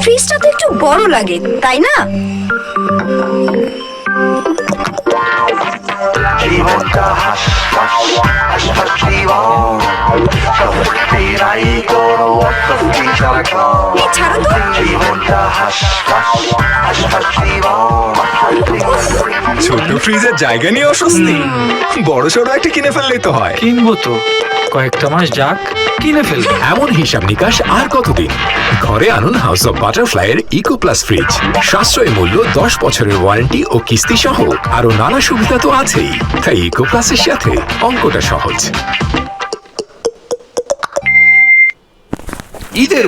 ফ্রিজটা তো একটু বড় লাগে, তাই না? জীবনটা হাস হাস হাস হাস জীবন সত্যিরাই কোনো অস্বস্তি সারাক্ষণ এই ছাড়ো তো। জীবনটা হাস হাস হাস হাস জীবন ছোট ফ্রিজের জায়গা নিয়ে অস্বস্তি, বড় সড়ো একটা কিনে ফেললেই তো হয়। কিনবো তো, কয়েকটা মাস যাক, কিনে ফেলবো। এমন হিসাব নিকাশ আর কতদিন? ঘরে আনুন হাউস অফ বাটারফ্লাইয়ের ইকো প্লাস ফ্রিজ। সাশ্রয়ী মূল্য, 10 বছরের ওয়ারেন্টি ও কিস্তি সহ আরো নানা সুবিধা তো আছেই। তাই ইকো প্লাসের সাথে অঙ্কটা সহজ। ঈদের